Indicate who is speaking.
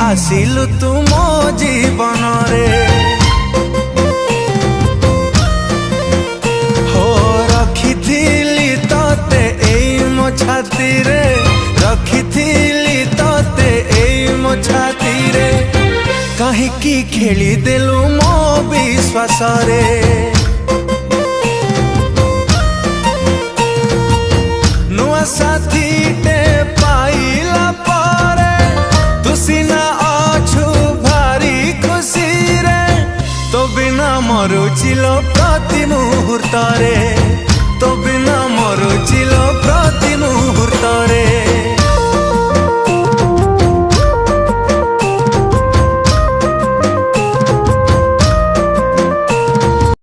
Speaker 1: आसिलु तू मो जीवन रे हो रखिथिली तोते एई मो छाती रे रखिथिली तोते एई मो छाती रे कहीं की खेली देलु मो विश्वास रे नुआ साथी टे पाइला पारे तू सीना आछु भारी खुशी रे तो बिना मरुचिलो प्रति मुहूर्त रे तो बिना मरुचिलो प्रति मुहूर्त रे।